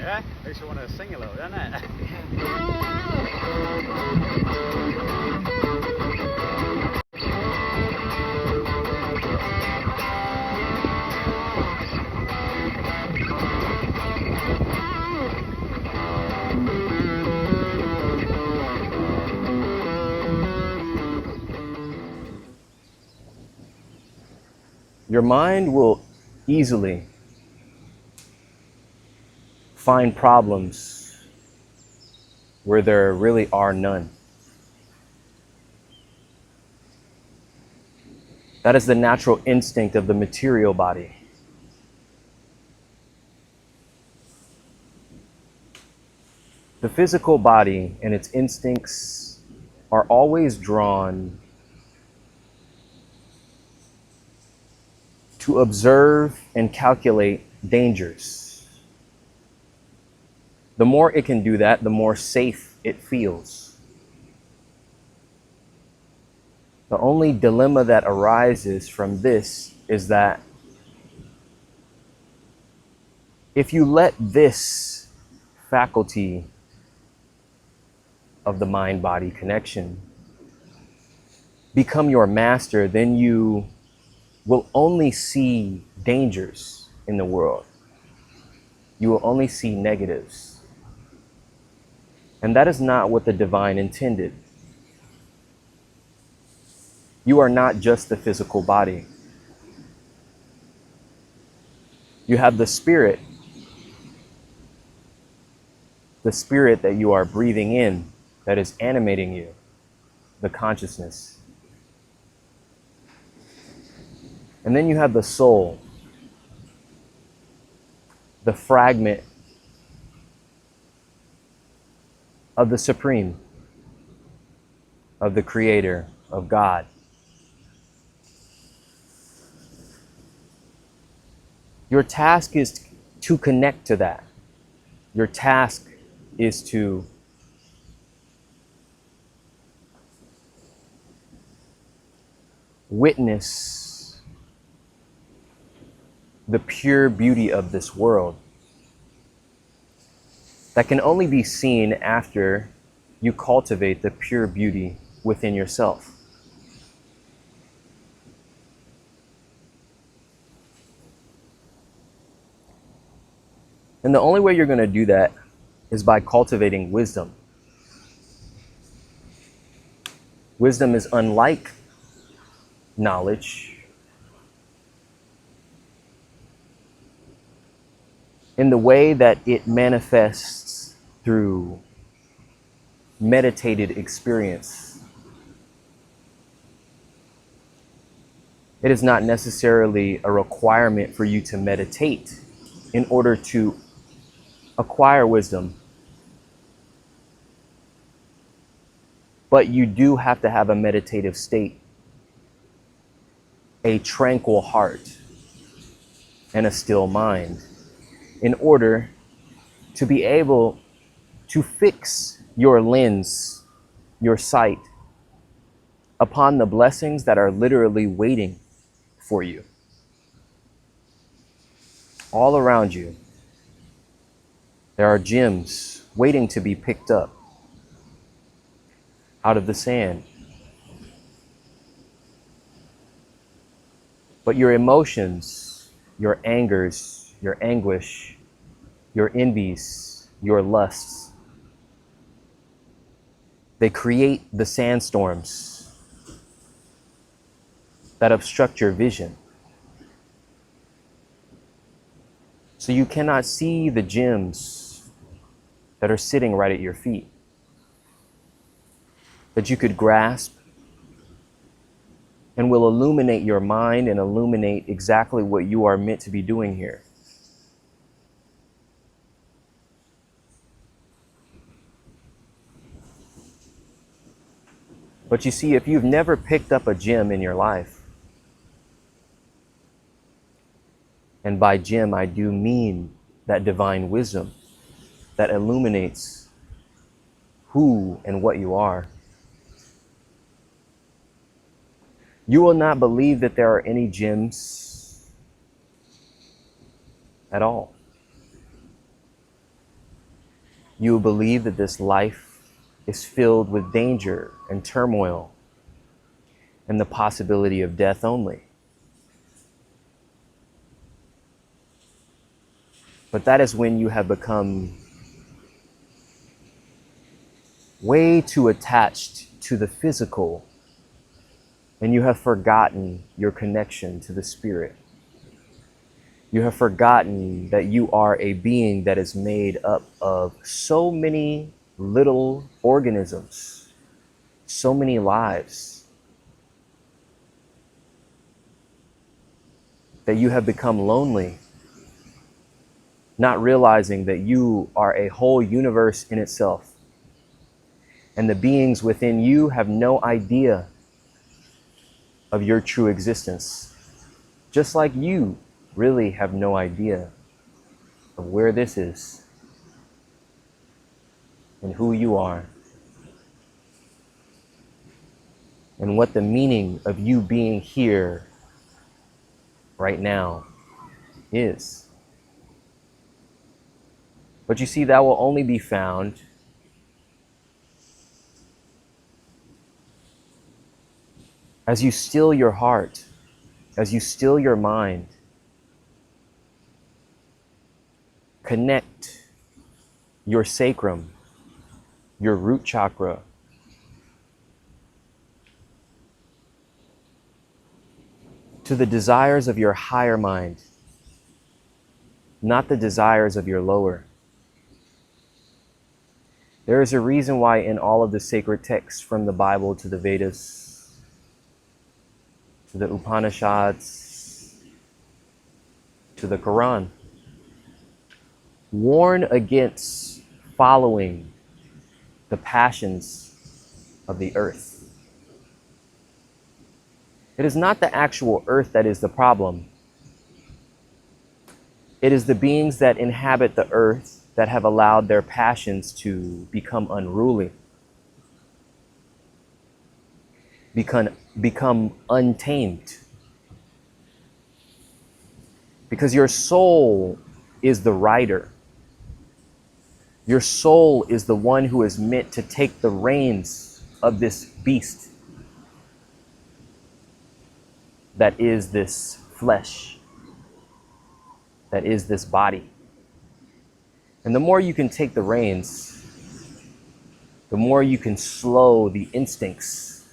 Yeah, makes you want to sing a little, doesn't it? Your mind will easily find problems where there really are none. That is the natural instinct of the material body. The physical body and its instincts are always drawn to observe and calculate dangers. The more it can do that, the more safe it feels. The only dilemma that arises from this is that if you let this faculty of the mind-body connection become your master, then you will only see dangers in the world. You will only see negatives. And that is not what the divine intended. You are not just the physical body. You have the spirit that you are breathing in, that is animating you, the consciousness. And then you have the soul, the fragment of the Supreme, of the Creator, of God. Your task is to connect to that. Your task is to witness the pure beauty of this world that can only be seen after you cultivate the pure beauty within yourself. And the only way you're going to do that is by cultivating wisdom. Wisdom is unlike knowledge in the way that it manifests through meditated experience. It is not necessarily a requirement for you to meditate in order to acquire wisdom. But you do have to have a meditative state, a tranquil heart, and a still mind in order to be able to fix your lens, your sight, upon the blessings that are literally waiting for you. All around you, there are gems waiting to be picked up out of the sand. But your emotions, your angers, your anguish, your envies, your lusts, they create the sandstorms that obstruct your vision. So you cannot see the gems that are sitting right at your feet, that you could grasp and will illuminate your mind and illuminate exactly what you are meant to be doing here. But you see, if you've never picked up a gem in your life, and by gem I do mean that divine wisdom that illuminates who and what you are, you will not believe that there are any gems at all. You will believe that this life is filled with danger and turmoil and the possibility of death only. But that is when you have become way too attached to the physical and you have forgotten your connection to the spirit. You have forgotten that you are a being that is made up of so many little organisms, so many lives, that you have become lonely, not realizing that you are a whole universe in itself. And the beings within you have no idea of your true existence, just like you really have no idea of where this is and who you are and what the meaning of you being here right now is. But you see, that will only be found as you still your heart, as you still your mind, connect your sacrum, your root chakra, to the desires of your higher mind, not the desires of your lower. There is a reason why in all of the sacred texts, from the Bible to the Vedas, to the Upanishads, to the Quran, warn against following the passions of the earth. It is not the actual earth that is the problem. It is the beings that inhabit the earth that have allowed their passions to become unruly, become untamed. Because your soul is the rider. Your soul is the one who is meant to take the reins of this beast that is this flesh, that is this body. And the more you can take the reins, the more you can slow the instincts,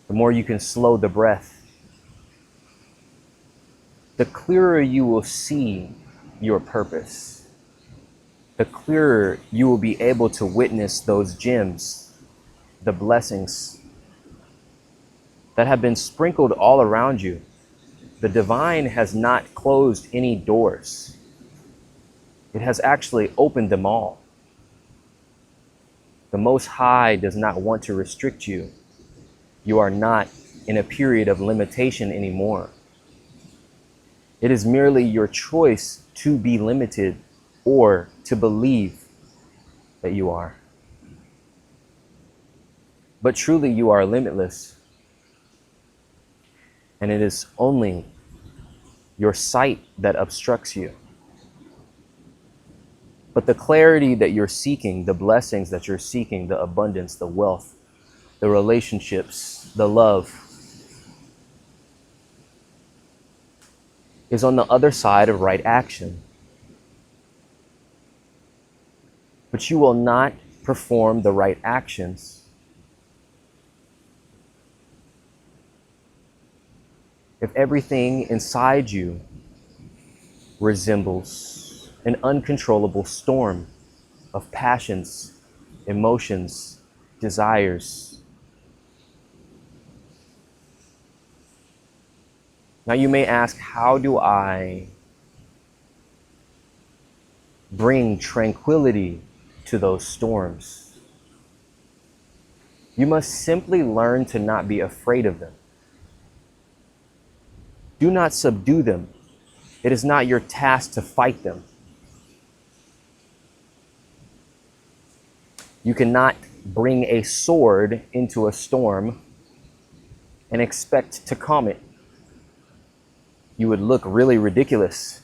the more you can slow the breath, the clearer you will see your purpose, the clearer you will be able to witness those gems, the blessings that have been sprinkled all around you. The divine has not closed any doors. It has actually opened them all. The Most High does not want to restrict you. You are not in a period of limitation anymore. It is merely your choice to be limited or to believe that you are. But truly you are limitless. And it is only your sight that obstructs you. But the clarity that you're seeking, the blessings that you're seeking, the abundance, the wealth, the relationships, the love, is on the other side of right action. But you will not perform the right actions if everything inside you resembles an uncontrollable storm of passions, emotions, desires. Now you may ask, how do I bring tranquility to those storms? You must simply learn to not be afraid of them. Do not subdue them. It is not your task to fight them. You cannot bring a sword into a storm and expect to calm it. You would look really ridiculous.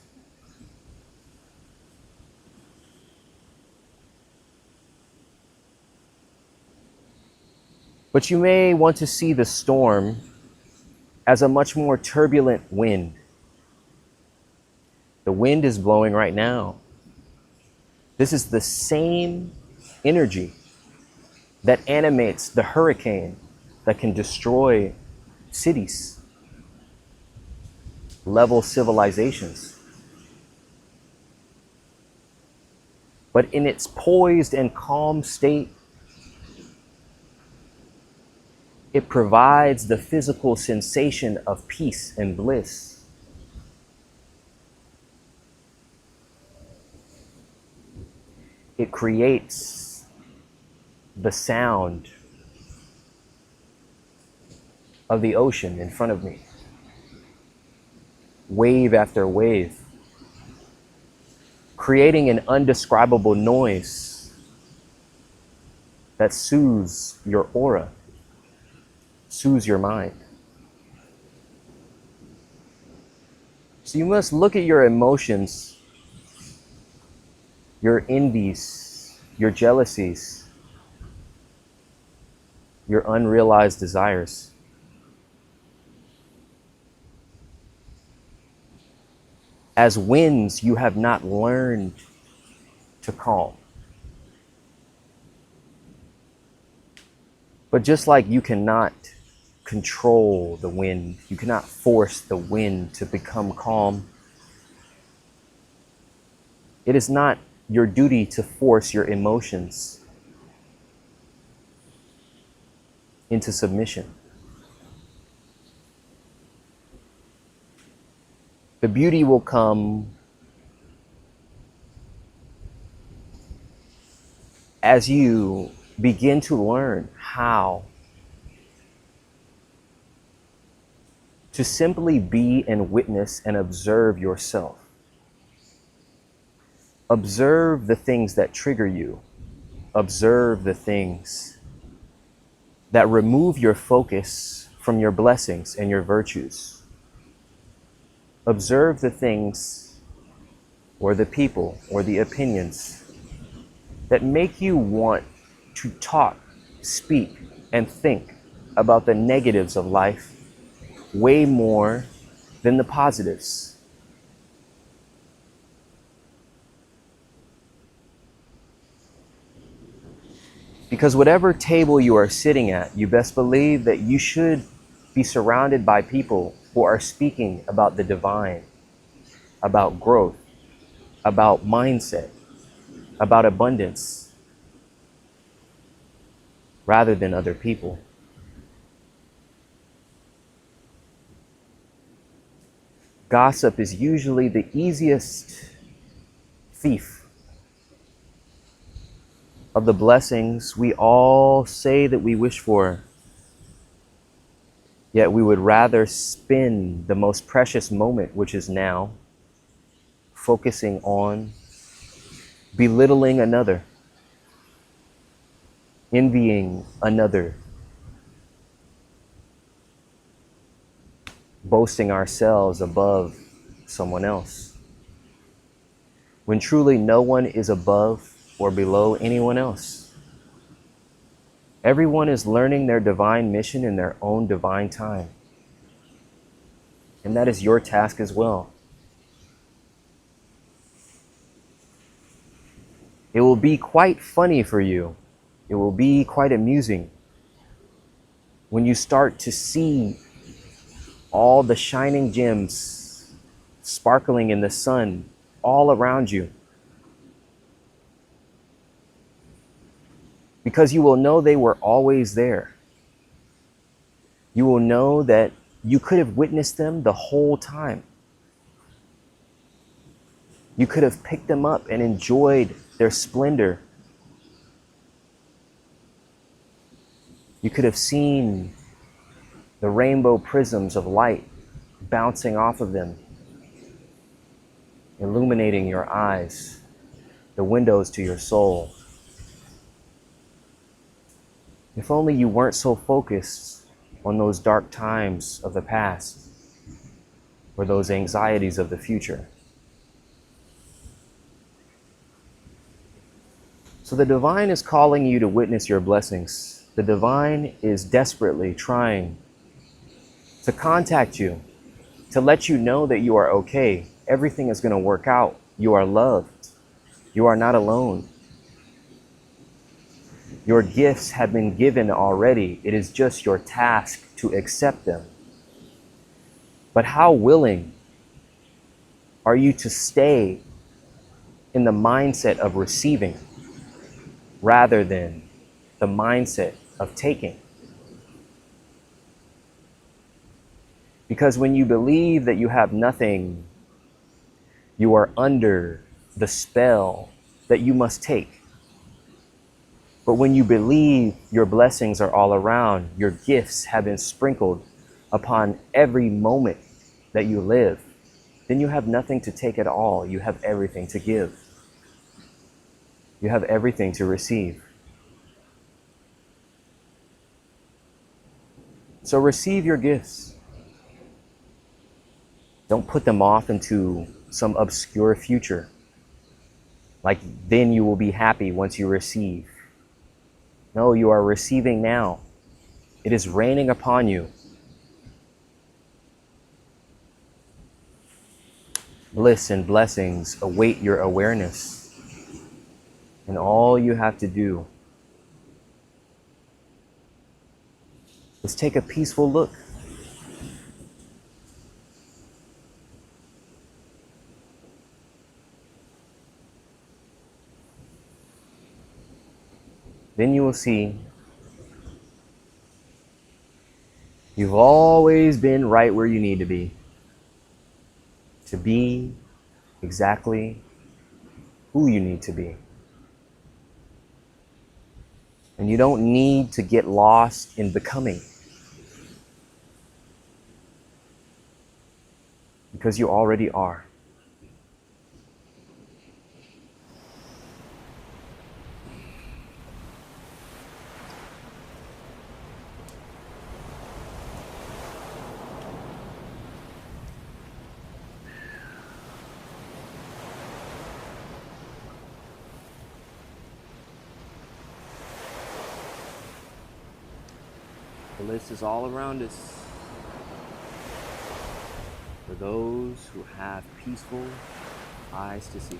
But you may want to see the storm as a much more turbulent wind. The wind is blowing right now. This is the same energy that animates the hurricane that can destroy cities, level civilizations. But in its poised and calm state, it provides the physical sensation of peace and bliss. It creates the sound of the ocean in front of me, wave after wave, creating an undescribable noise that soothes your aura, soothes your mind. So you must look at your emotions, your envies, your jealousies, your unrealized desires, as winds you have not learned to calm. But just like you cannot control the wind, you cannot force the wind to become calm, it is not your duty to force your emotions into submission. The beauty will come as you begin to learn how to simply be and witness and observe yourself. Observe the things that trigger you. Observe the things that remove your focus from your blessings and your virtues. Observe the things or the people or the opinions that make you want to talk, speak, and think about the negatives of life way more than the positives. Because whatever table you are sitting at, you best believe that you should be surrounded by people who are speaking about the divine, about growth, about mindset, about abundance, rather than other people. Gossip is usually the easiest thief of the blessings we all say that we wish for. Yet we would rather spend the most precious moment, which is now, focusing on belittling another, envying another, boasting ourselves above someone else, when truly no one is above or below anyone else. Everyone is learning their divine mission in their own divine time. And that is your task as well. It will be quite funny for you. It will be quite amusing when you start to see all the shining gems sparkling in the sun all around you. Because you will know they were always there. You will know that you could have witnessed them the whole time. You could have picked them up and enjoyed their splendor. You could have seen the rainbow prisms of light bouncing off of them, illuminating your eyes, the windows to your soul. If only you weren't so focused on those dark times of the past or those anxieties of the future. So the divine is calling you to witness your blessings. The divine is desperately trying to contact you, to let you know that you are okay. Everything is going to work out. You are loved. You are not alone. Your gifts have been given already. It is just your task to accept them. But how willing are you to stay in the mindset of receiving rather than the mindset of taking? Because when you believe that you have nothing, you are under the spell that you must take. But when you believe your blessings are all around, your gifts have been sprinkled upon every moment that you live, then you have nothing to take at all. You have everything to give. You have everything to receive. So receive your gifts. Don't put them off into some obscure future. Like then you will be happy once you receive. No, you are receiving now. It is raining upon you. Bliss and blessings await your awareness. And all you have to do is take a peaceful look. Then you will see you've always been right where you need to be exactly who you need to be. And you don't need to get lost in becoming, because you already are. The list is all around us for those who have peaceful eyes to see.